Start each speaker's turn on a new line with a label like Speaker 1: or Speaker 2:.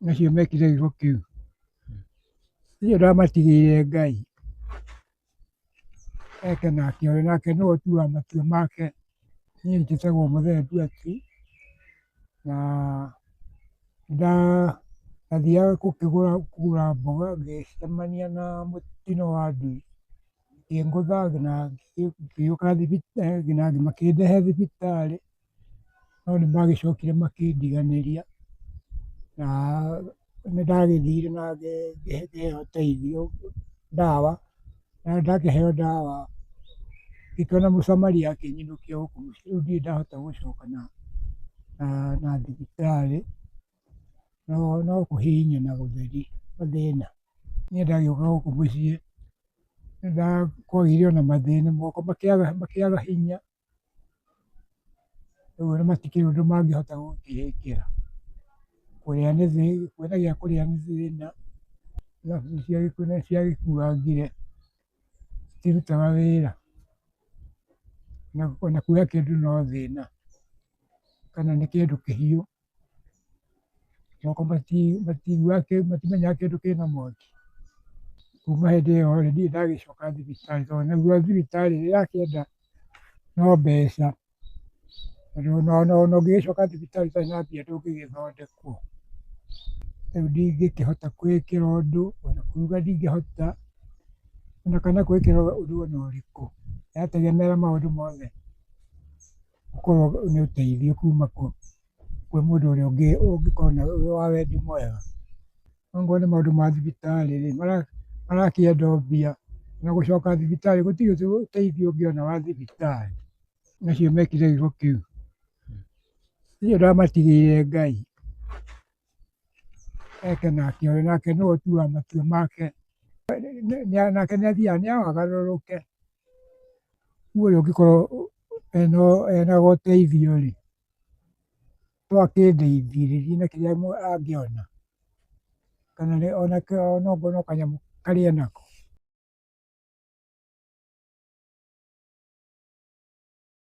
Speaker 1: acio mekire gĩko kĩu. Niĩ ndamatigĩire Ngai eke na akĩore, nake nĩwe ũtuaga matua make. Niĩ njĩtagwo Mũthee Nduati, na ndathiaga kũgũra mboga ngĩcemania na mũtino wa ndũthi, ngĩngũtha na ngĩũka na makĩndehe thibitarĩ, no nĩmagĩcokire makĩndiganĩria, na nĩndagĩthire na ngĩheo ũteithio, ndawa, na ndakĩheo ndawa ngĩkĩona mũsamaria akĩnyinũkia gũkũ mũciĩ, rĩu ndirĩ ndahota gũcoka na thibitarĩ, no kũhihinya na gũtheri mathĩna. Niĩ ndagĩũka gũkũ mũciĩ nĩndakwagire ona mathĩna, moko makĩaga hinya, rĩu ona matikĩrĩ ũndũ mangĩhota gũkĩĩkĩra. Kuona gĩa kũrĩa nĩ thĩna, nabu ciagĩkuangire citirutaga wĩra, ona kuoya kĩndũ no thĩna, kana nĩ kĩndũ kĩhiũ, moko matimenyaga kĩndũ kĩna mwaki. Kuma hĩndĩ ĩyo rĩ, ndirĩ ndagĩcoka thibitarĩ, tondũ naguo thibitarĩ rĩrĩa akĩenda no mbeca, ona ũngĩgĩcoka thibitarĩ ũtarĩ na mbia ndũngĩgĩthondekwo. Rĩu ndingĩkĩhota kwĩĩkĩra ũndũ, ona kũruga ndingĩhota, ona kana kwĩĩkĩra ũndũ ona ũrĩkũ. Ndĩrategemeera maũndũ mothe gũkorwo nĩ ũteithio kuma kwĩ mũndũ ũrĩa ũngĩkorwo wa wendi mwega. Ongorwo nĩ maũndũ ma thibitarĩ rĩ, marakĩenda o mbia, na gũcoka thibitarĩ gũtirĩ ũteithio ũngĩona wa thibitarĩ. Acio mekire gĩko kĩu. Niĩ ndamatigĩire Ngai eke na akĩore, nake nĩwe ũtuaga matua make. Nake nĩathiaga no agarũrũke, rĩu ũrĩa ũngĩkorwo enaga ũteithio rĩ, no akĩndeithĩrĩrie na kĩrĩa angĩona, kana onakorwo no kanyamũ karĩa enako.